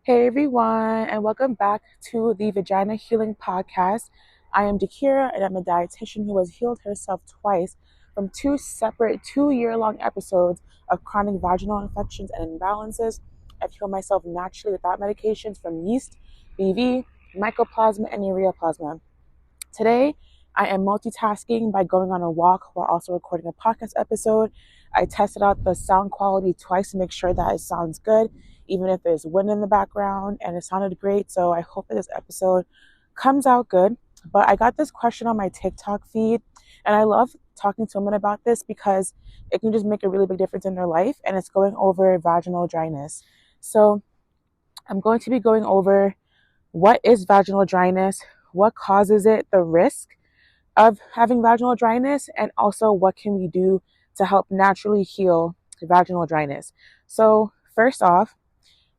Hey everyone, and welcome back to the Vagina Healing Podcast. I am Dakira, and I'm a dietitian who has healed herself twice from two separate 2-year-long episodes of chronic vaginal infections and imbalances. I've healed myself naturally without medications from yeast, BV, mycoplasma, and ureaplasma. Today, I am multitasking by going on a walk while also recording a podcast episode. I tested out the sound quality twice to make sure that it sounds good, even if there's wind in the background, and it sounded great. So I hope that this episode comes out good. But I got this question on my TikTok feed, and I love talking to women about this because it can just make a really big difference in their life, and it's going over vaginal dryness. So I'm going to be going over what is vaginal dryness, what causes it, the risk of having vaginal dryness, and also what can we do to help naturally heal vaginal dryness. So first off,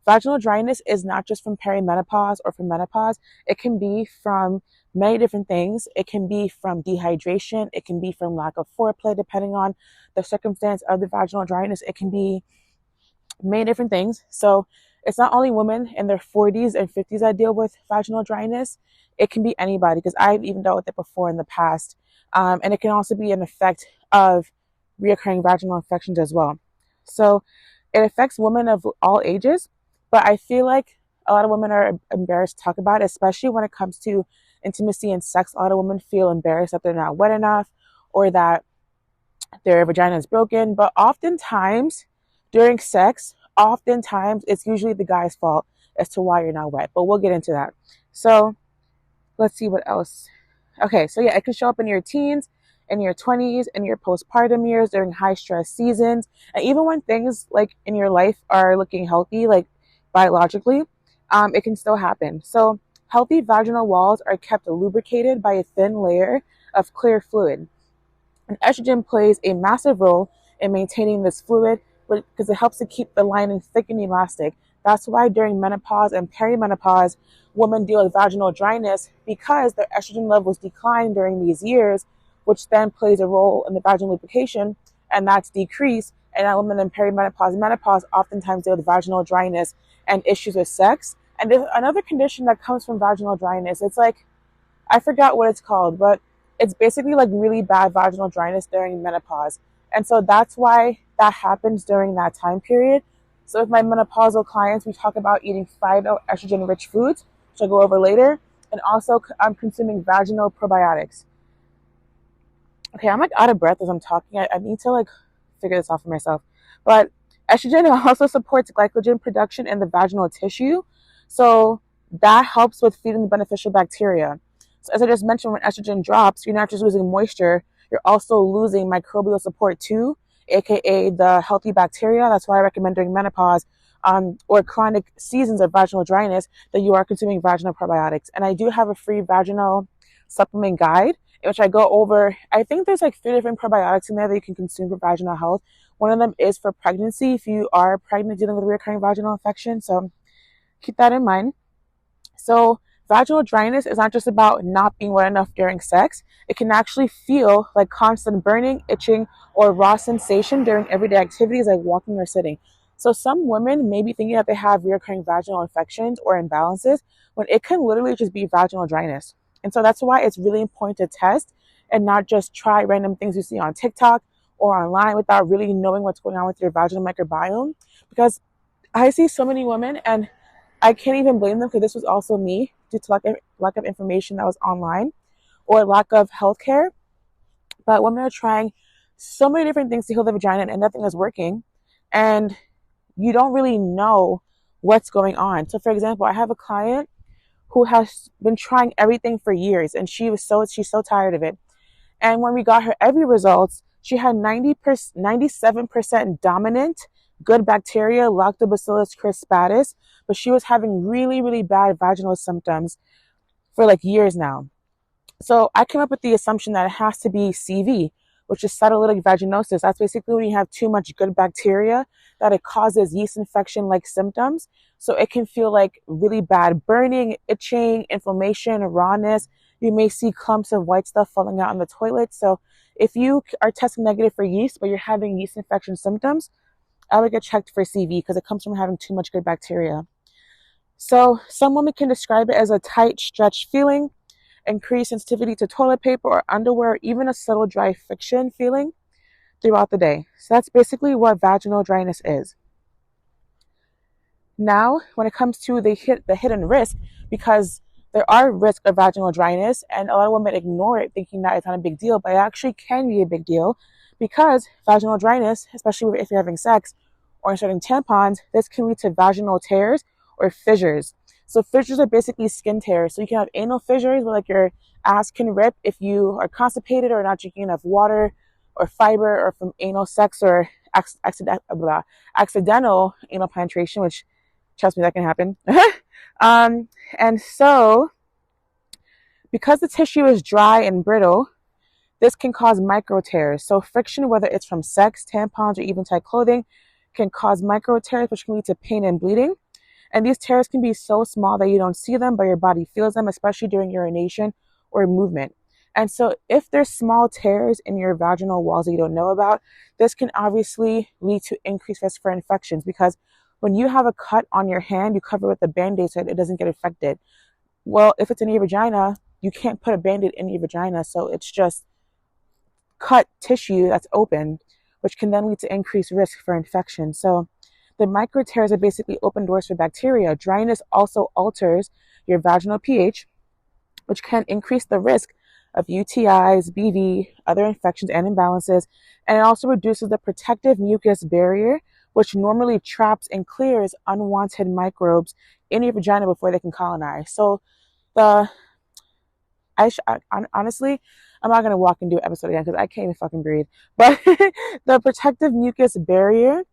vaginal dryness is not just from perimenopause or from menopause. It can be from many different things. It can be from dehydration. It can be from lack of foreplay, depending on the circumstance of the vaginal dryness. It can be many different things. So it's not only women in their 40s and 50s that deal with vaginal dryness. It can be anybody, because I've even dealt with it before in the past. And it can also be an effect of reoccurring vaginal infections as well. So it affects women of all ages, but I feel like a lot of women are embarrassed to talk about it, especially when it comes to intimacy and sex. A lot of women feel embarrassed that they're not wet enough or that their vagina is broken. But oftentimes during sex, it's usually the guy's fault as to why you're not wet. But we'll get into that. So let's see what else. Okay, so yeah, it can show up in your teens, in your 20s, in your postpartum years, during high stress seasons, and even when things like in your life are looking healthy, like biologically, it can still happen. So healthy vaginal walls are kept lubricated by a thin layer of clear fluid. And estrogen plays a massive role in maintaining this fluid because it helps to keep the lining thick and elastic. That's why during menopause and perimenopause, women deal with vaginal dryness, because their estrogen levels decline during these years, which then plays a role in the vaginal lubrication, and that's decreased. And that women in perimenopause and menopause oftentimes deal with vaginal dryness and issues with sex. And there's another condition that comes from vaginal dryness. It's like, I forgot what it's called, but it's basically like really bad vaginal dryness during menopause. And so that's why that happens during that time period. So with my menopausal clients, we talk about eating phytoestrogen rich foods, which I'll go over later, and also consuming vaginal probiotics. Okay, I'm like out of breath as I'm talking. I need to like figure this out for myself. But estrogen also supports glycogen production in the vaginal tissue. So that helps with feeding the beneficial bacteria. So as I just mentioned, when estrogen drops, you're not just losing moisture, you're also losing microbial support too, aka the healthy bacteria. That's why I recommend during menopause or chronic seasons of vaginal dryness that you are consuming vaginal probiotics. And I do have a free vaginal supplement guide in which I go over, I think there's like 3 different probiotics in there that you can consume for vaginal health. One of them is for pregnancy, if you are pregnant dealing with recurring vaginal infection. So keep that in mind. So vaginal dryness is not just about not being wet enough during sex. It can actually feel like constant burning, itching, or raw sensation during everyday activities like walking or sitting. So some women may be thinking that they have recurring vaginal infections or imbalances when it can literally just be vaginal dryness. And so that's why it's really important to test and not just try random things you see on TikTok or online without really knowing what's going on with your vaginal microbiome. Because I see so many women, and I can't even blame them, because this was also me due to lack of information that was online or lack of healthcare. But women are trying so many different things to heal the vagina and nothing is working. And you don't really know what's going on. So for example, I have a client who has been trying everything for years, and she's so tired of it. And when we got her every results, she had 97% dominant good bacteria, Lactobacillus crispatus, but she was having really, really bad vaginal symptoms for like years now. So I came up with the assumption that it has to be CV, which is cytolytic vaginosis. That's basically when you have too much good bacteria that it causes yeast infection like symptoms. So it can feel like really bad burning, itching, inflammation, rawness. You may see clumps of white stuff falling out in the toilet. So if you are testing negative for yeast, but you're having yeast infection symptoms, I would get checked for CV, because it comes from having too much good bacteria. So some women can describe it as a tight, stretched feeling, increased sensitivity to toilet paper or underwear, even a subtle dry friction feeling throughout the day. So that's basically what vaginal dryness is. Now, when it comes to the hidden risk, because there are risks of vaginal dryness, and a lot of women ignore it, thinking that it's not a big deal, but it actually can be a big deal, because vaginal dryness, especially if you're having sex or inserting tampons, this can lead to vaginal tears or fissures. So fissures are basically skin tears. So you can have anal fissures where like your ass can rip if you are constipated or not drinking enough water or fiber, or from anal sex or accidental anal penetration, which, trust me, that can happen. And so, because the tissue is dry and brittle, this can cause micro tears. So friction, whether it's from sex, tampons, or even tight clothing, can cause micro tears, which can lead to pain and bleeding. And these tears can be so small that you don't see them, but your body feels them, especially during urination or movement. And so if there's small tears in your vaginal walls that you don't know about, this can obviously lead to increased risk for infections, because when you have a cut on your hand, you cover it with a Band-Aid so it doesn't get infected. Well, if it's in your vagina, you can't put a Band-Aid in your vagina, so it's just cut tissue that's open, which can then lead to increased risk for infection. So the micro tears are basically open doors for bacteria. Dryness also alters your vaginal pH, which can increase the risk of UTIs, BV, other infections and imbalances. And it also reduces the protective mucus barrier, which normally traps and clears unwanted microbes in your vagina before they can colonize. So honestly, I'm not going to walk and do an episode again because I can't even fucking breathe. But the protective mucus barrier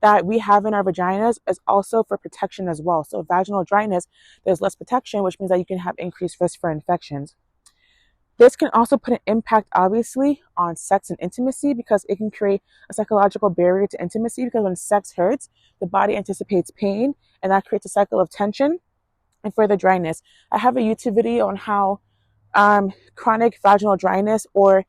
that we have in our vaginas is also for protection as well. So vaginal dryness, there's less protection, which means that you can have increased risk for infections. This can also put an impact, obviously, on sex and intimacy, because it can create a psychological barrier to intimacy, because when sex hurts, the body anticipates pain, and that creates a cycle of tension and further dryness. I have a YouTube video on how chronic vaginal dryness, or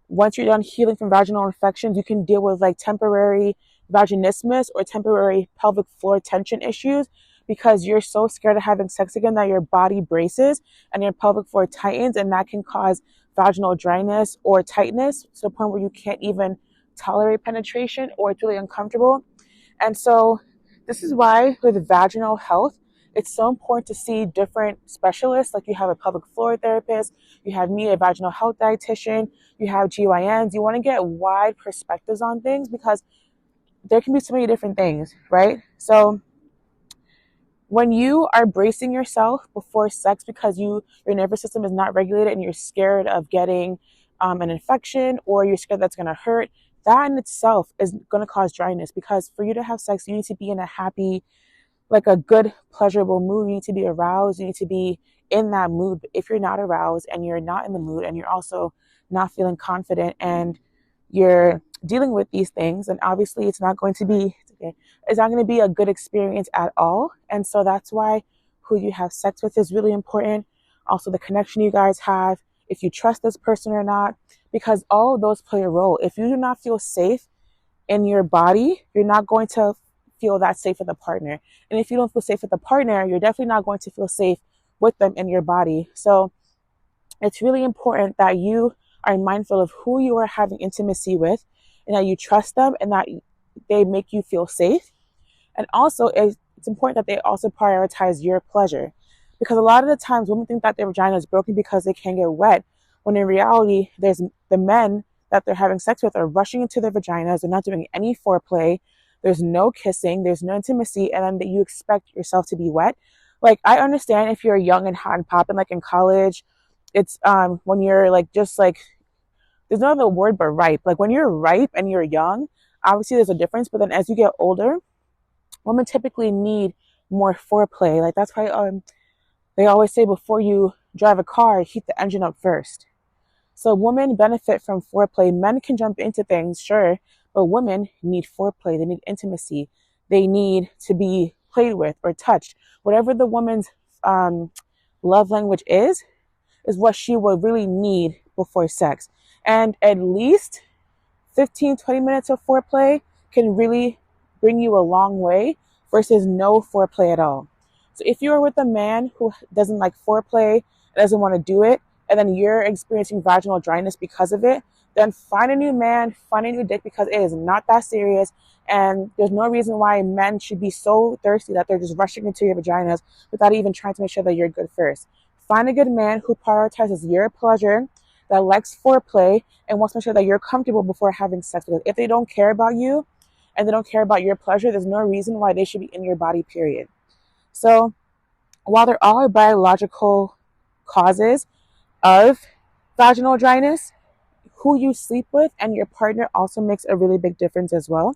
once you're done healing from vaginal infections, you can deal with like temporary vaginismus or temporary pelvic floor tension issues, because you're so scared of having sex again that your body braces and your pelvic floor tightens, and that can cause vaginal dryness or tightness to the point where you can't even tolerate penetration or it's really uncomfortable. And so this is why with vaginal health, it's so important to see different specialists. Like you have a pelvic floor therapist, you have me, a vaginal health dietitian, you have GYNs. You want to get wide perspectives on things, because there can be so many different things, right? So when you are bracing yourself before sex because your nervous system is not regulated and you're scared of getting an infection, or you're scared that's going to hurt, that in itself is going to cause dryness, because for you to have sex, you need to be in a happy, like a good, pleasurable mood. You need to be aroused. You need to be in that mood. But if you're not aroused and you're not in the mood and you're also not feeling confident and you're dealing with these things, and obviously it's not going to be a good experience at all. And so that's why who you have sex with is really important. Also the connection you guys have, if you trust this person or not, because all of those play a role. If you do not feel safe in your body, you're not going to feel that safe with a partner. And if you don't feel safe with a partner, you're definitely not going to feel safe with them in your body. So it's really important that you are mindful of who you are having intimacy with, and that you trust them and that they make you feel safe. And also it's important that they also prioritize your pleasure, because a lot of the times women think that their vagina is broken because they can't get wet, when in reality there's the men that they're having sex with are rushing into their vaginas. They're not doing any foreplay. There's no kissing. There's no intimacy. And then that you expect yourself to be wet. Like, I understand if you're young and hot and popping, like in college, it's when you're like, just like, there's no other word but ripe. Like when you're ripe and you're young, obviously there's a difference. But then as you get older, women typically need more foreplay. Like that's why they always say before you drive a car, heat the engine up first. So women benefit from foreplay. Men can jump into things, sure, but women need foreplay. They need intimacy. They need to be played with or touched. Whatever the woman's love language is what she will really need before sex. And at least 15-20 minutes of foreplay can really bring you a long way versus no foreplay at all. So if you're with a man who doesn't like foreplay, doesn't want to do it, and then you're experiencing vaginal dryness because of it, then find a new man, find a new dick, because it is not that serious. And there's no reason why men should be so thirsty that they're just rushing into your vaginas without even trying to make sure that you're good first. Find a good man who prioritizes your pleasure, that likes foreplay, and wants to make sure that you're comfortable before having sex. Because if they don't care about you and they don't care about your pleasure, there's no reason why they should be in your body, period. So while there are biological causes of vaginal dryness, who you sleep with and your partner also makes a really big difference as well.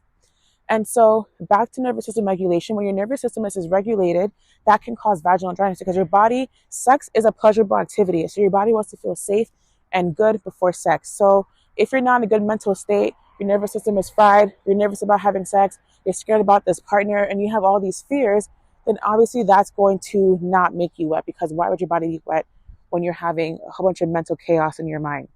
And so back to nervous system regulation, when your nervous system is regulated, that can cause vaginal dryness because your body, sex is a pleasurable activity. So your body wants to feel safe and good before sex. So if you're not in a good mental state, your nervous system is fried, you're nervous about having sex, you're scared about this partner, and you have all these fears, then obviously that's going to not make you wet, because why would your body be wet when you're having a whole bunch of mental chaos in your mind?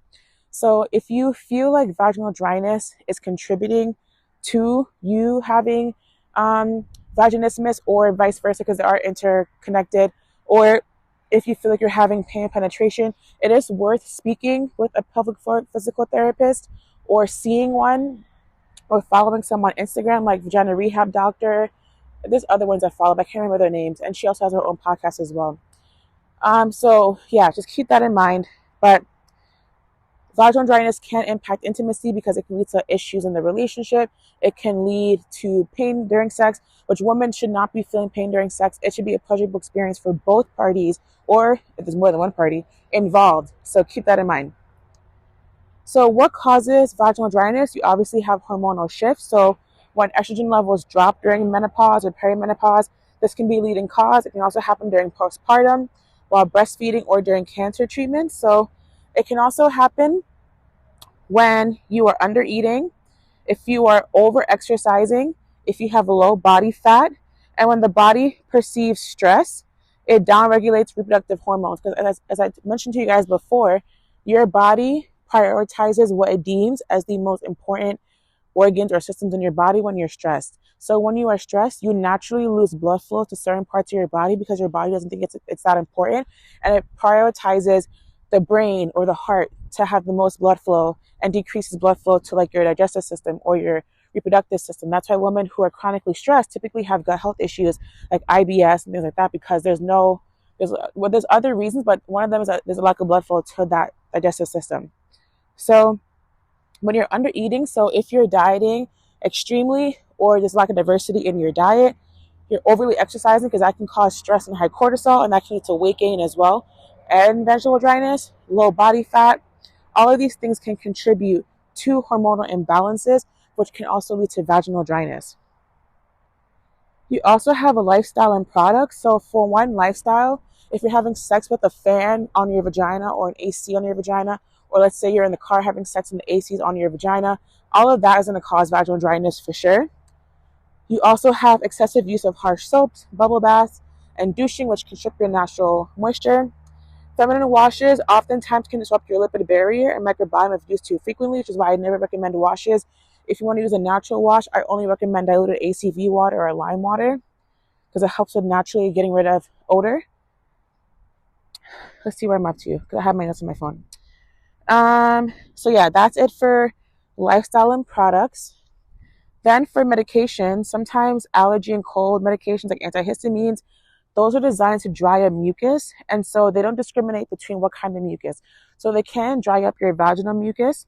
So if you feel like vaginal dryness is contributing to you having vaginismus, or vice versa, because they are interconnected, or if you feel like you're having pain penetration, it is worth speaking with a pelvic floor physical therapist, or seeing one, or following someone on Instagram like Vagina Rehab Doctor. There's other ones I follow, but I can't remember their names. And she also has her own podcast as well. So yeah, just keep that in mind. But vaginal dryness can impact intimacy because it can lead to issues in the relationship. It can lead to pain during sex, which women should not be feeling pain during sex. It should be a pleasurable experience for both parties, or if there's more than one party involved. So keep that in mind. So what causes vaginal dryness? You obviously have hormonal shifts. So when estrogen levels drop during menopause or perimenopause, this can be a leading cause. It can also happen during postpartum, while breastfeeding, or during cancer treatment. So it can also happen when you are under eating, if you are over exercising, if you have low body fat, and when the body perceives stress, it downregulates reproductive hormones. Because as I mentioned to you guys before, your body prioritizes what it deems as the most important organs or systems in your body when you're stressed. So when you are stressed, you naturally lose blood flow to certain parts of your body because your body doesn't think it's that important, and it prioritizes the brain or the heart to have the most blood flow, and decreases blood flow to like your digestive system or your reproductive system. That's why women who are chronically stressed typically have gut health issues like IBS and things like that, because there's other reasons, but one of them is that there's a lack of blood flow to that digestive system. So when you're under eating, so if you're dieting extremely, or there's lack of diversity in your diet, you're overly exercising, because that can cause stress and high cortisol, and that can lead to weight gain as well, and vaginal dryness, low body fat. All of these things can contribute to hormonal imbalances, which can also lead to vaginal dryness. You also have a lifestyle and products. So for one, lifestyle, if you're having sex with a fan on your vagina or an AC on your vagina, or let's say you're in the car having sex and the AC is on your vagina, all of that is going to cause vaginal dryness for sure. You also have excessive use of harsh soaps, bubble baths, and douching, which can strip your natural moisture. Feminine washes oftentimes can disrupt your lipid barrier and microbiome if used too frequently, which is why I never recommend washes. If you want to use a natural wash, I only recommend diluted ACV water or lime water, because it helps with naturally getting rid of odor. Let's see where I'm up to, because I have my notes on my phone. So yeah, that's it for lifestyle and products. Then for medication, sometimes allergy and cold medications like antihistamines, those are designed to dry up mucus, and so they don't discriminate between what kind of mucus. So they can dry up your vaginal mucus.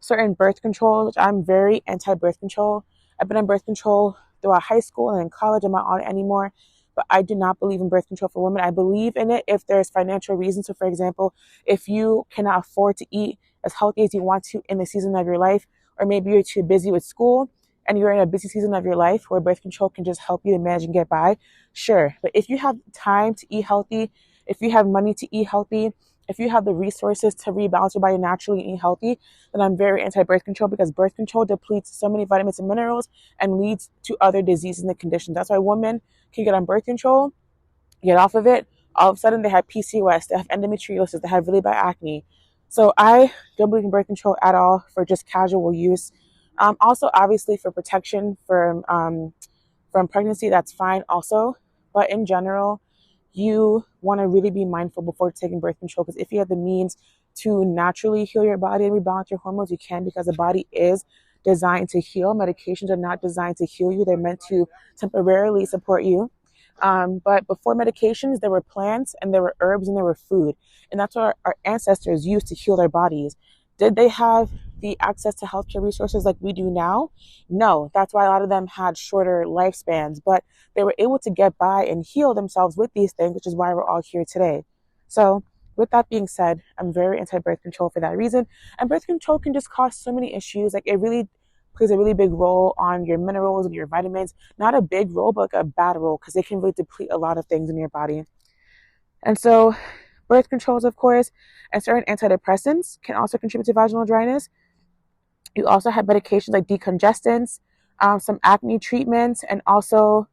Certain birth control, which I'm very anti-birth control. I've been on birth control throughout high school and in college. I'm not on it anymore, but I do not believe in birth control for women. I believe in it if there's financial reasons. So for example, if you cannot afford to eat as healthy as you want to in the season of your life, or maybe you're too busy with school and you're in a busy season of your life where birth control can just help you to manage and get by, sure. But if you have time to eat healthy, if you have money to eat healthy, if you have the resources to rebalance your body naturally and eat healthy, then I'm very anti-birth control, because birth control depletes so many vitamins and minerals and leads to other diseases and conditions. That's why women can get on birth control, get off of it, all of a sudden they have PCOS, they have endometriosis, they have really bad acne. So I don't believe in birth control at all for just casual use. Also, obviously, for protection from pregnancy, that's fine also. But in general, you want to really be mindful before taking birth control, because if you have the means to naturally heal your body and rebalance your hormones, you can, because the body is designed to heal. Medications are not designed to heal you. They're meant to temporarily support you. But before medications, there were plants and there were herbs and there were food. And that's what our ancestors used to heal their bodies. Did they have the access to healthcare resources like we do now? No. That's why a lot of them had shorter lifespans, but they were able to get by and heal themselves with these things, which is why we're all here today. So with that being said, I'm very anti-birth control for that reason. And birth control can just cause so many issues. Like, it really plays a really big role on your minerals and your vitamins. Not a big role, but like a bad role, because it can really deplete a lot of things in your body. And so birth controls, of course, and certain antidepressants can also contribute to vaginal dryness. You also have medications like decongestants, some acne treatments, and also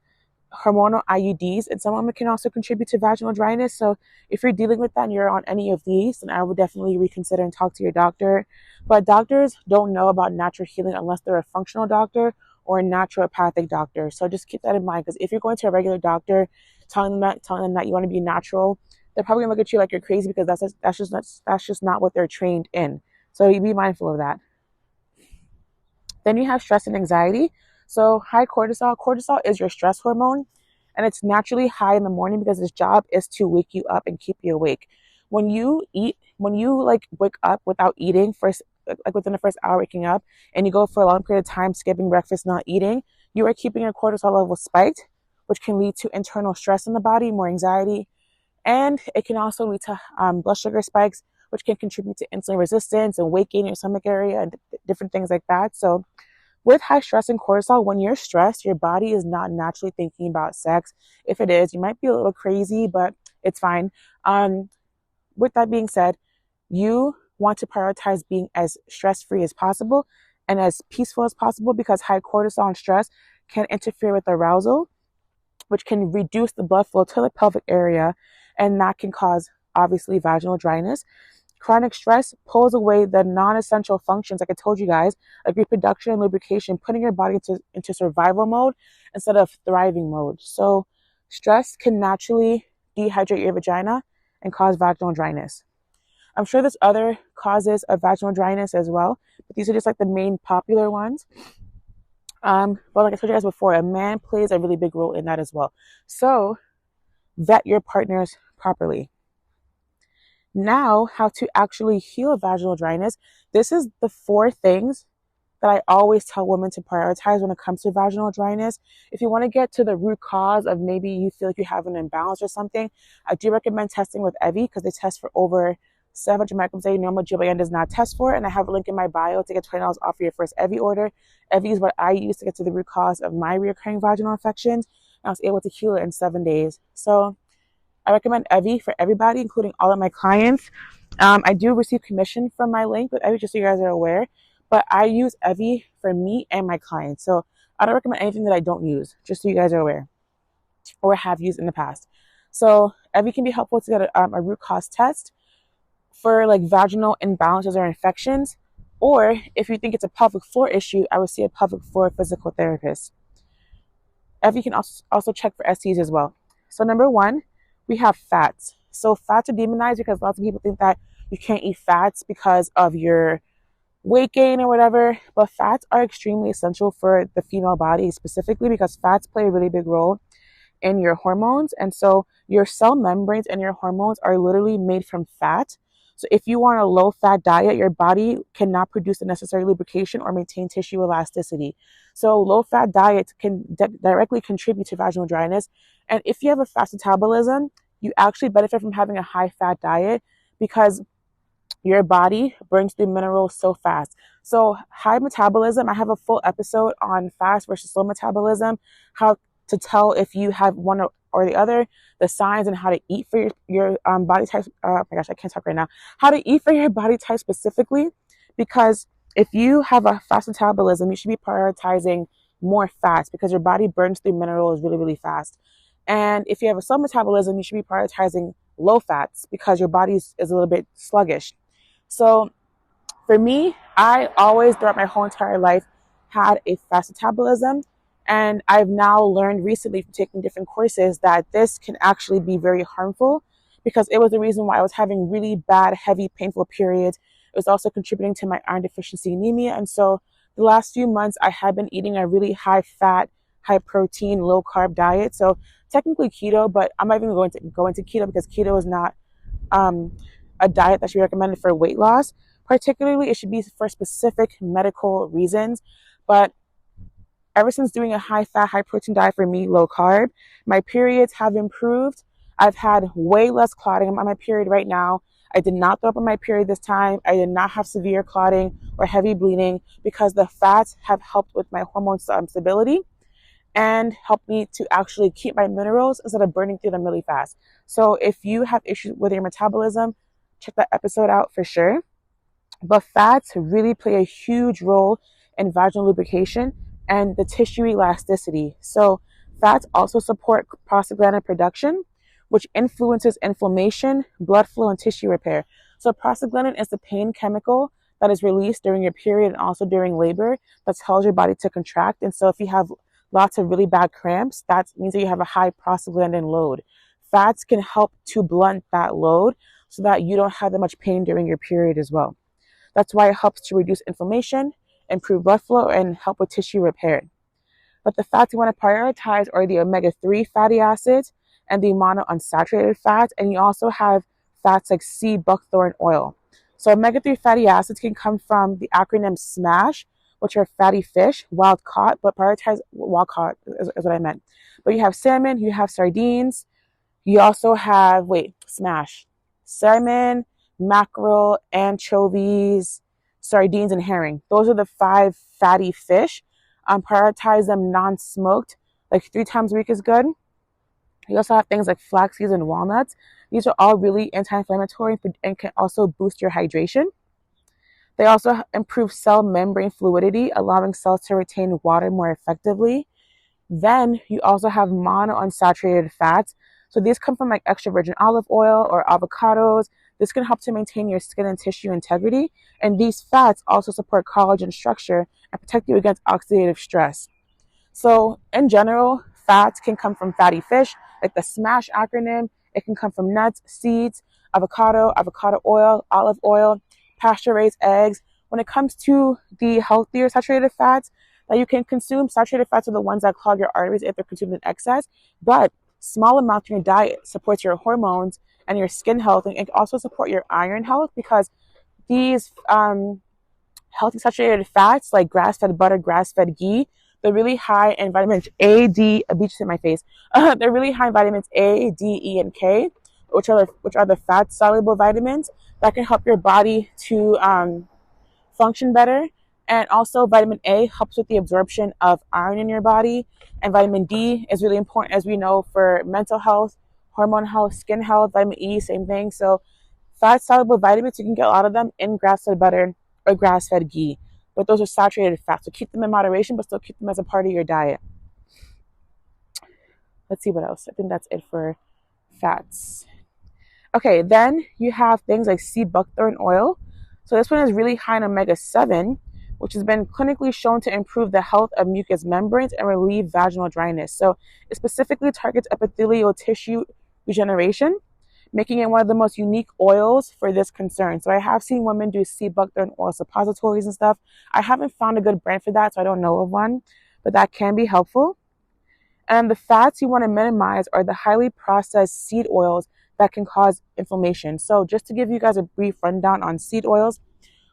hormonal IUDs, and some of them can also contribute to vaginal dryness. So if you're dealing with that and you're on any of these, then I would definitely reconsider and talk to your doctor. But doctors don't know about natural healing unless they're a functional doctor or a naturopathic doctor. So just keep that in mind, because if you're going to a regular doctor telling them that you want to be natural, they're probably gonna look at you like you're crazy, because that's just not what they're trained in. So you be mindful of that. Then you have stress and anxiety. So high cortisol. Cortisol is your stress hormone, and it's naturally high in the morning because its job is to wake you up and keep you awake. When you like wake up without eating first, like within the first hour waking up, and you go for a long period of time skipping breakfast, not eating, you are keeping your cortisol level spiked, which can lead to internal stress in the body, more anxiety, and it can also lead to blood sugar spikes, which can contribute to insulin resistance and weight gain in your stomach area and different things like that. So with high stress and cortisol, when you're stressed, your body is not naturally thinking about sex. If it is, you might be a little crazy, but it's fine. With that being said, you want to prioritize being as stress-free as possible and as peaceful as possible, because high cortisol and stress can interfere with arousal, which can reduce the blood flow to the pelvic area, and that can cause, obviously, vaginal dryness. Chronic stress pulls away the non-essential functions, like I told you guys, like reproduction and lubrication, putting your body into survival mode instead of thriving mode. So stress can naturally dehydrate your vagina and cause vaginal dryness. I'm sure there's other causes of vaginal dryness as well, but these are just like the main popular ones. But like I told you guys before, a man plays a really big role in that as well. So vet your partners properly. Now, how to actually heal vaginal dryness. This is the 4 things that I always tell women to prioritize when it comes to vaginal dryness. If you want to get to the root cause of maybe you feel like you have an imbalance or something, I do recommend testing with Evie, because they test for over 700 micrograms a day. Normal GYN does not test for it, and I have a link in my bio to get $20 off for your first Evie order. Evie is what I use to get to the root cause of my recurring vaginal infections, and I was able to heal it in 7 days. So I recommend Evie for everybody, including all of my clients. I do receive commission from my link with Evie, just so you guys are aware. But I use Evie for me and my clients. So I don't recommend anything that I don't use, just so you guys are aware, or have used in the past. So Evie can be helpful to get a root cause test for like vaginal imbalances or infections. Or if you think it's a pelvic floor issue, I would see a pelvic floor physical therapist. Evie can also check for STs as well. So number 1, we have fats. So fats are demonized because lots of people think that you can't eat fats because of your weight gain or whatever, but fats are extremely essential for the female body, specifically because fats play a really big role in your hormones. And so your cell membranes and your hormones are literally made from fat. So if you want a low-fat diet, your body cannot produce the necessary lubrication or maintain tissue elasticity. So low-fat diets can directly contribute to vaginal dryness. And if you have a fast metabolism, you actually benefit from having a high-fat diet, because your body burns through minerals so fast. So high metabolism, I have a full episode on fast versus slow metabolism, how to tell if you have one or the other, the signs, and how to eat for your body type. Oh my gosh, I can't talk right now. How to eat for your body type specifically, because if you have a fast metabolism, you should be prioritizing more fats, because your body burns through minerals really, really fast. And if you have a slow metabolism, you should be prioritizing low fats, because your body is a little bit sluggish. So for me, I always, throughout my whole entire life, had a fast metabolism. And I've now learned recently from taking different courses that this can actually be very harmful, because it was the reason why I was having really bad, heavy, painful periods. It was also contributing to my iron deficiency anemia. And so the last few months, I have been eating a really high fat, high protein, low carb diet. So technically keto, but I'm not even going to go into keto because keto is not um, a diet that should be recommended for weight loss. Particularly, it should be for specific medical reasons. But ever since doing a high fat, high protein diet for me, low carb, my periods have improved. I've had way less clotting. I'm on my period right now. I did not throw up on my period this time. I did not have severe clotting or heavy bleeding because the fats have helped with my hormone stability and helped me to actually keep my minerals instead of burning through them really fast. So if you have issues with your metabolism, check that episode out for sure. But fats really play a huge role in vaginal lubrication and the tissue elasticity. So fats also support prostaglandin production, which influences inflammation, blood flow, and tissue repair. So prostaglandin is the pain chemical that is released during your period and also during labor that tells your body to contract. And so if you have lots of really bad cramps, that means that you have a high prostaglandin load. Fats can help to blunt that load so that you don't have that much pain during your period as well. That's why it helps to reduce inflammation, improve blood flow, and help with tissue repair. But the fats you want to prioritize are the omega-3 fatty acids and the monounsaturated fats. And you also have fats like sea buckthorn oil. So omega-3 fatty acids can come from the acronym SMASH, which are fatty fish, wild caught, but prioritize wild caught is what I meant. But you have salmon, you have sardines, you also have, SMASH, salmon, mackerel, anchovies, sardines, and herring. Those are the 5 fatty fish. Prioritize them non-smoked, like 3 times a week is good. You also have things like flax seeds and walnuts. These are all really anti-inflammatory and can also boost your hydration. They also improve cell membrane fluidity, allowing cells to retain water more effectively. Then you also have monounsaturated fats. So these come from like extra virgin olive oil or avocados. This can help to maintain your skin and tissue integrity. And these fats also support collagen structure and protect you against oxidative stress. So in general, fats can come from fatty fish, like the SMASH acronym. It can come from nuts, seeds, avocado oil, olive oil, pasture-raised eggs. When it comes to the healthier saturated fats that you can consume, saturated fats are the ones that clog your arteries if they're consumed in excess. But small amounts in your diet supports your hormones and your skin health, and it can also support your iron health because these healthy saturated fats like grass-fed butter, grass-fed ghee, they're really high in vitamins A, D, a beach in my face. They're really high in vitamins A, D, E, and K, which are the fat-soluble vitamins that can help your body to function better. And also vitamin A helps with the absorption of iron in your body. And vitamin D is really important, as we know, for mental health, hormone health, skin health. Vitamin E, same thing. So fat-soluble vitamins, you can get a lot of them in grass-fed butter or grass-fed ghee. But those are saturated fats. So keep them in moderation, but still keep them as a part of your diet. Let's see what else. I think that's it for fats. Okay, then you have things like sea buckthorn oil. So this one is really high in omega-7, which has been clinically shown to improve the health of mucous membranes and relieve vaginal dryness. So it specifically targets epithelial tissue regeneration, making it one of the most unique oils for this concern. So I have seen women do sea buckthorn oil suppositories and stuff. I haven't found a good brand for that, so I don't know of one, but that can be helpful. And the fats you want to minimize are the highly processed seed oils that can cause inflammation. So just to give you guys a brief rundown on seed oils,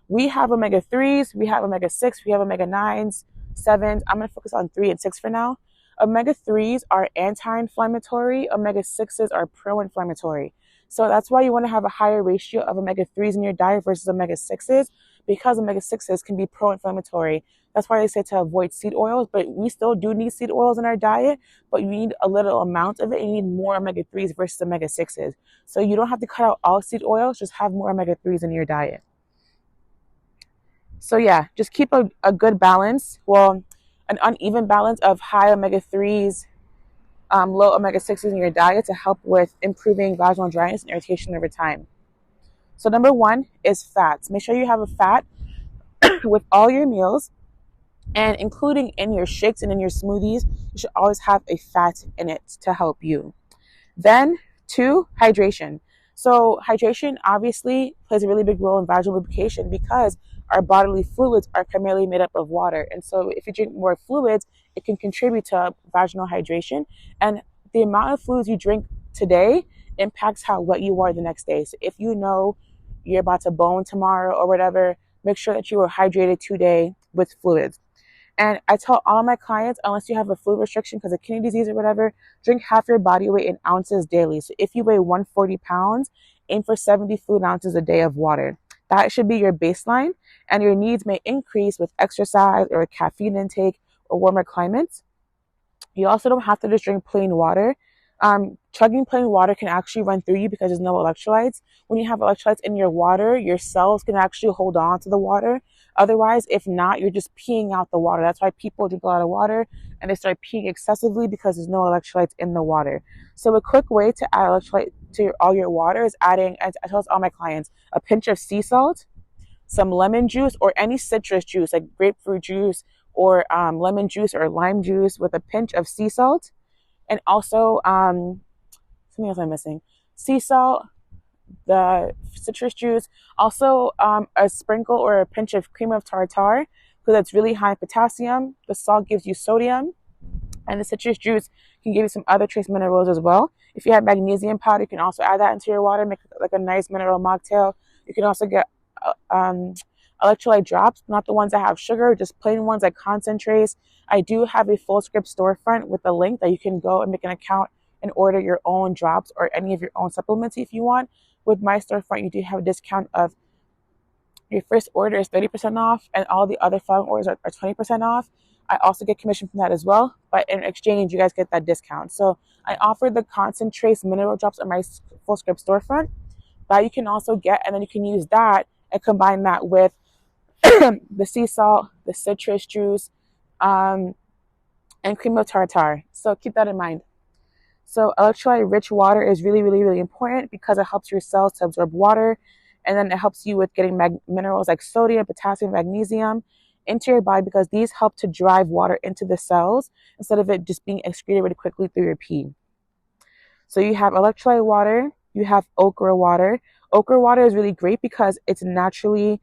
we have omega-3s, we have omega-6, we have omega-9s, 7s. I'm going to focus on 3 and 6 for now. Omega-3s are anti-inflammatory. Omega-6s are pro-inflammatory. So that's why you want to have a higher ratio of omega-3s in your diet versus omega-6s, because omega-6s can be pro-inflammatory. That's why they say to avoid seed oils, but we still do need seed oils in our diet, but you need a little amount of it. You need more omega-3s versus omega-6s. So you don't have to cut out all seed oils, just have more omega-3s in your diet. So yeah, just keep a good balance. Well, an uneven balance of high omega-3s, low omega-6s in your diet to help with improving vaginal dryness and irritation over time. So number 1 is fats. Make sure you have a fat with all your meals. And including in your shakes and in your smoothies, you should always have a fat in it to help you. Then, two, hydration. So hydration obviously plays a really big role in vaginal lubrication because our bodily fluids are primarily made up of water. And so if you drink more fluids, it can contribute to vaginal hydration. And the amount of fluids you drink today impacts how wet you are the next day. So if you know you're about to bone tomorrow or whatever, make sure that you are hydrated today with fluids. And I tell all my clients, unless you have a fluid restriction because of kidney disease or whatever, drink half your body weight in ounces daily. So if you weigh 140 pounds, aim for 70 fluid ounces a day of water. That should be your baseline, and your needs may increase with exercise or caffeine intake or warmer climates. You also don't have to just drink plain water. Chugging plain water can actually run through you because there's no electrolytes. When you have electrolytes in your water, your cells can actually hold on to the water. Otherwise, if not, you're just peeing out the water. That's why people drink a lot of water and they start peeing excessively because there's no electrolytes in the water. So a quick way to add electrolyte to all your water is adding, I tell all my clients, a pinch of sea salt, some lemon juice or any citrus juice like grapefruit juice or lemon juice or lime juice with a pinch of sea salt. And also something else I'm missing. Sea salt, the citrus juice, also a sprinkle or a pinch of cream of tartar because that's really high in potassium. The salt gives you sodium, and the citrus juice can give you some other trace minerals as well. If you have magnesium powder, you can also add that into your water, make like a nice mineral mocktail. You can also get electrolyte drops, not the ones that have sugar, just plain ones like concentrates. I do have a full script storefront with a link that you can go and make an account and order your own drops or any of your own supplements if you want. With my storefront, you do have a discount of your first order is 30% off, and all the other following orders are 20% off. I also get commission from that as well, but in exchange, you guys get that discount. So I offer the concentrates mineral drops on my full script storefront that you can also get, and then you can use that and combine that with the sea salt, the citrus juice, and cream of tartar. So keep that in mind. So electrolyte-rich water is really, really, really important because it helps your cells to absorb water, and then it helps you with getting minerals like sodium, potassium, magnesium into your body because these help to drive water into the cells instead of it just being excreted really quickly through your pee. So you have electrolyte water, you have okra water. Okra water is really great because it's naturally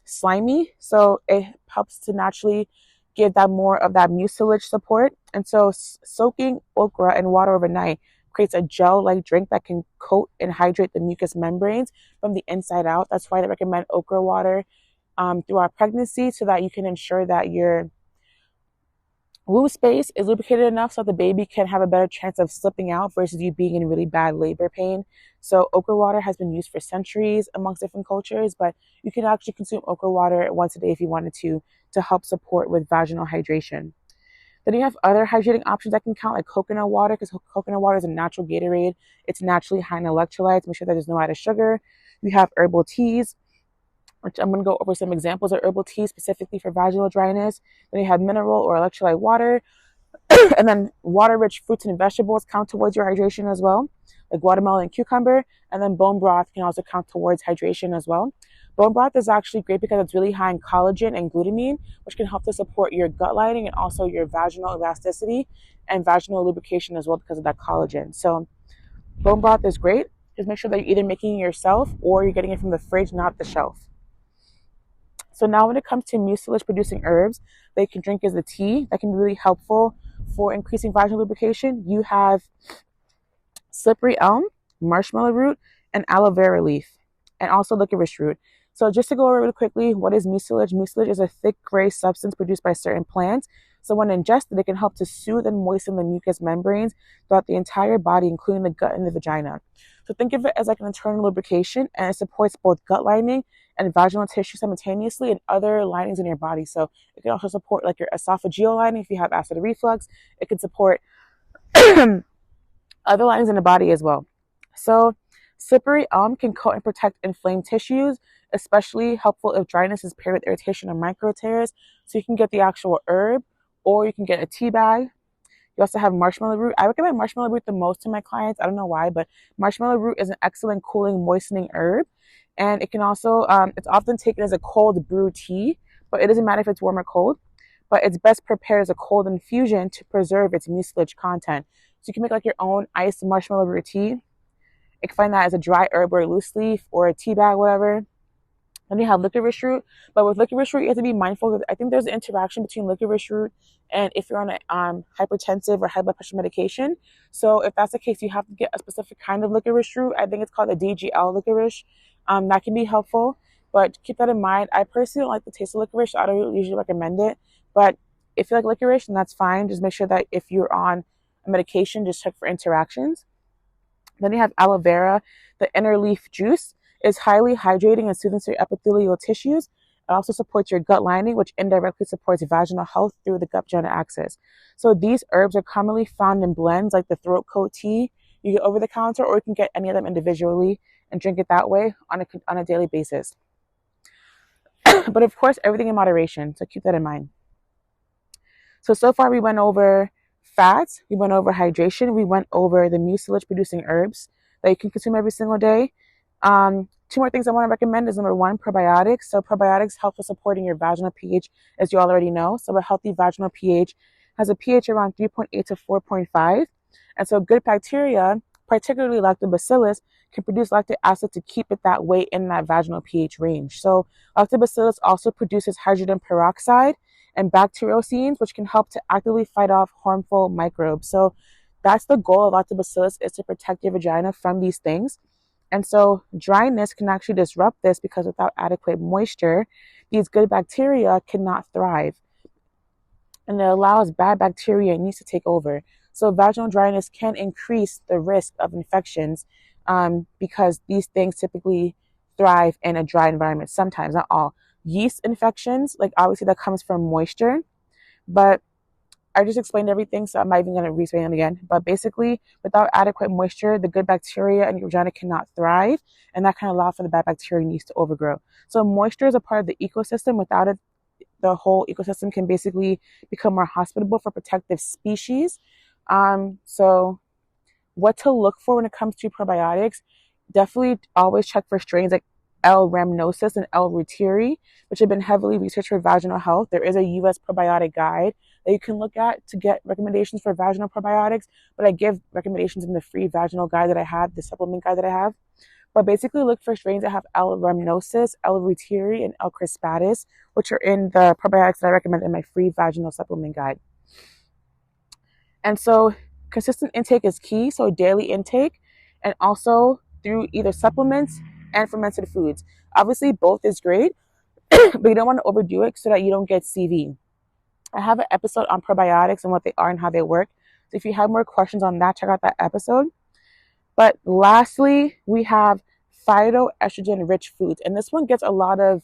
slimy, so it helps to naturally give that more of that mucilage support. And so soaking okra in water overnight creates a gel-like drink that can coat and hydrate the mucous membranes from the inside out. That's why they recommend okra water throughout pregnancy, so that you can ensure that your womb space is lubricated enough so the baby can have a better chance of slipping out versus you being in really bad labor pain. So okra water has been used for centuries amongst different cultures, but you can actually consume okra water once a day if you wanted to help support with vaginal hydration. Then you have other hydrating options that can count, like coconut water, because coconut water is a natural Gatorade. It's naturally high in electrolytes. Make sure that there's no added sugar. You have herbal teas, which I'm going to go over some examples of herbal teas specifically for vaginal dryness. Then you have mineral or electrolyte water. And then water-rich fruits and vegetables count towards your hydration as well, like watermelon and cucumber. And then bone broth can also count towards hydration as well. Bone broth is actually great because it's really high in collagen and glutamine, which can help to support your gut lining and also your vaginal elasticity and vaginal lubrication as well because of that collagen. So bone broth is great. Just make sure that you're either making it yourself or you're getting it from the fridge, not the shelf. So now when it comes to mucilage producing herbs that you can drink as a tea, that can be really helpful for increasing vaginal lubrication. You have slippery elm, marshmallow root, and aloe vera leaf, and also licorice root. So just to go over really quickly, what is mucilage? Mucilage is a thick gray substance produced by certain plants. So when ingested, it can help to soothe and moisten the mucous membranes throughout the entire body, including the gut and the vagina. So think of it as like an internal lubrication, and it supports both gut lining and vaginal tissue simultaneously and other linings in your body. So it can also support like your esophageal lining if you have acid reflux. It can support other linings in the body as well. So slippery elm can coat and protect inflamed tissues, especially helpful if dryness is paired with irritation or micro tears. So you can get the actual herb or you can get a tea bag. You also have marshmallow root. I recommend marshmallow root the most to my clients. I don't know why, but marshmallow root is an excellent cooling, moistening herb. And it can also, it's often taken as a cold brew tea, but it doesn't matter if it's warm or cold. but it's best prepared as a cold infusion to preserve its mucilage content. So you can make like your own iced marshmallow root tea. You can find that as a dry herb or a loose leaf or a tea bag, whatever. Then you have licorice root, but with licorice root, you have to be mindful. I think there's an interaction between licorice root and if you're on a hypertensive or high blood pressure medication. So if that's the case, you have to get a specific kind of licorice root. I think it's called a DGL licorice. That can be helpful, but keep that in mind. I personally don't like the taste of licorice, so I don't usually recommend it. But if you like licorice, then that's fine. Just make sure that if you're on a medication, just check for interactions. Then you have aloe vera. The inner leaf juice is highly hydrating and soothing to your epithelial tissues. It also supports your gut lining, which indirectly supports vaginal health through the gut-vagina axis. So these herbs are commonly found in blends like the throat coat tea. You get over the counter, or you can get any of them individually and drink it that way on a daily basis. But of course, everything in moderation. So keep that in mind. So far we went over fats, we went over hydration, we went over the mucilage producing herbs that you can consume every single day. Two more things I want to recommend is number one, probiotics. So probiotics help with supporting your vaginal pH, as you all already know. So a healthy vaginal pH has a pH around 3.8 to 4.5. And so good bacteria, particularly lactobacillus, can produce lactic acid to keep it that way in that vaginal pH range. So lactobacillus also produces hydrogen peroxide and bacteriocins, which can help to actively fight off harmful microbes. So that's the goal of lactobacillus, is to protect your vagina from these things. And so dryness can actually disrupt this, because without adequate moisture, these good bacteria cannot thrive. And it allows bad bacteria and yeast to take over. So vaginal dryness can increase the risk of infections because these things typically thrive in a dry environment. Sometimes, not all. Yeast infections, like obviously that comes from moisture, but I just explained everything, so I'm not even going to re-explain it again. But basically, without adequate moisture, the good bacteria in your vagina cannot thrive, and that can allow for the bad bacteria and yeast to overgrow. So moisture is a part of the ecosystem. Without it, the whole ecosystem can basically become more hospitable for protective species. So what to look for when it comes to probiotics, definitely always check for strains like L. rhamnosus and L. reuteri, which have been heavily researched for vaginal health. There is a U.S. probiotic guide that you can look at to get recommendations for vaginal probiotics, but I give recommendations in the free vaginal guide that I have, the supplement guide that I have. But basically look for strains that have L. rhamnosus, L. reuteri, and L. crispatus, which are in the probiotics that I recommend in my free vaginal supplement guide. And so consistent intake is key, so daily intake, and also through either supplements and fermented foods. Obviously, both is great, but you don't want to overdo it so that you don't get CV. I have an episode on probiotics and what they are and how they work. So if you have more questions on that, check out that episode. But lastly, we have phytoestrogen-rich foods. And this one gets a lot of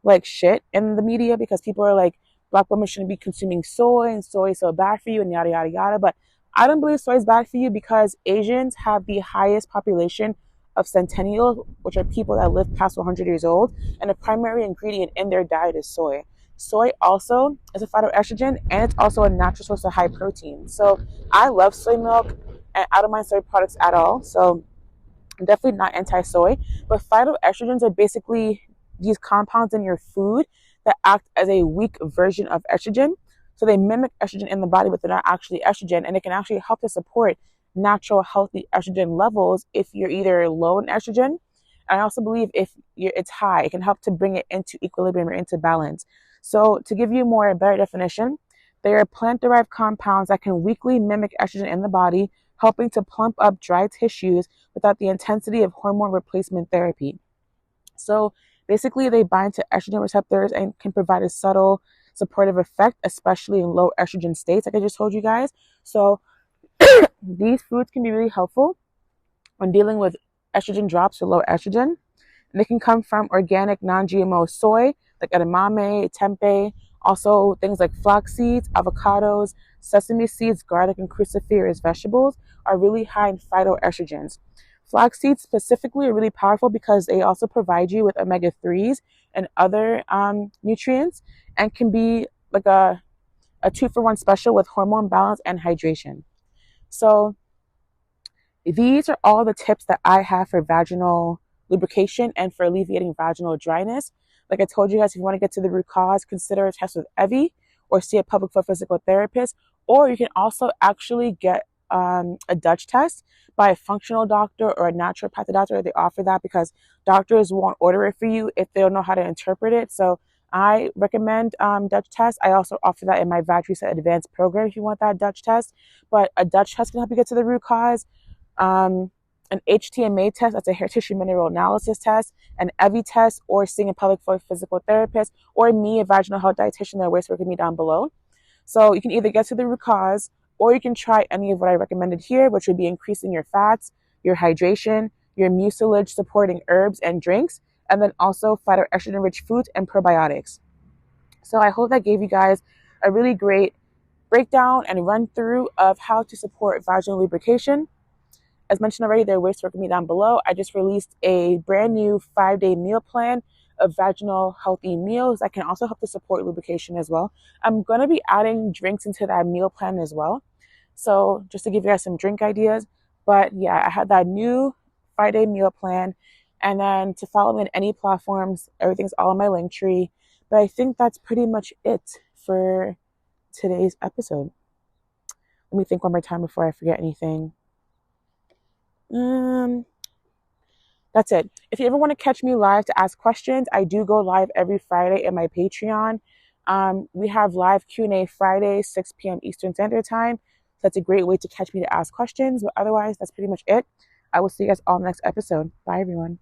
like shit in the media because people are like, Black women shouldn't be consuming soy and soy is so bad for you and yada, yada, yada. But I don't believe soy is bad for you because Asians have the highest population of centennials, which are people that live past 100 years old, and the primary ingredient in their diet is soy. Soy also is a phytoestrogen, and it's also a natural source of high protein. So I love soy milk, and I don't mind soy products at all. So I'm definitely not anti-soy, but phytoestrogens are basically these compounds in your food that act as a weak version of estrogen. So they mimic estrogen in the body, but they're not actually estrogen, and it can actually help to support natural healthy estrogen levels if you're either low in estrogen. And I also believe if it's high, it can help to bring it into equilibrium or into balance. So to give you a better definition, they are plant-derived compounds that can weakly mimic estrogen in the body, helping to plump up dry tissues without the intensity of hormone replacement therapy. So basically, they bind to estrogen receptors and can provide a subtle supportive effect, especially in low estrogen states, like I just told you guys. So these foods can be really helpful when dealing with estrogen drops or low estrogen. And they can come from organic, non-GMO soy, like edamame, tempeh, also things like flax seeds, avocados, sesame seeds, garlic, and cruciferous vegetables are really high in phytoestrogens. Flax seeds specifically are really powerful because they also provide you with omega-3s and other nutrients, and can be like a 2-for-1 special with hormone balance and hydration. So these are all the tips that I have for vaginal lubrication and for alleviating vaginal dryness. Like I told you guys, if you want to get to the root cause, consider a test with Evie, or see a pelvic floor physical therapist, or you can also actually get a Dutch test by a functional doctor or a naturopathic doctor. They offer that because doctors won't order it for you if they don't know how to interpret it. So I recommend Dutch test. I also offer that in my Vag Reset Advanced program if you want that Dutch test. But a Dutch test can help you get to the root cause. An HTMA test, that's a hair tissue mineral analysis test, an EVI test, or seeing a pelvic floor physical therapist, or me, a vaginal health dietitian that works with me down below. So you can either get to the root cause, or you can try any of what I recommended here, which would be increasing your fats, your hydration, your mucilage supporting herbs and drinks, and then also phytoestrogen rich foods and probiotics. So I hope that gave you guys a really great breakdown and run through of how to support vaginal lubrication. As mentioned already, there are ways to work with me down below. I just released a brand new 5-day meal plan of vaginal healthy meals that can also help to support lubrication as well. I'm going to be adding drinks into that meal plan as well. So just to give you guys some drink ideas. But yeah, I had that new 5-day meal plan. And then to follow me on any platforms, everything's all in my link tree. But I think that's pretty much it for today's episode. Let me think one more time before I forget anything. That's it. If you ever want to catch me live to ask questions, I do go live every Friday in my Patreon. We have live Q&A Friday, 6 p.m. Eastern Standard Time. So that's a great way to catch me to ask questions. But otherwise, that's pretty much it. I will see you guys all in the next episode. Bye, everyone.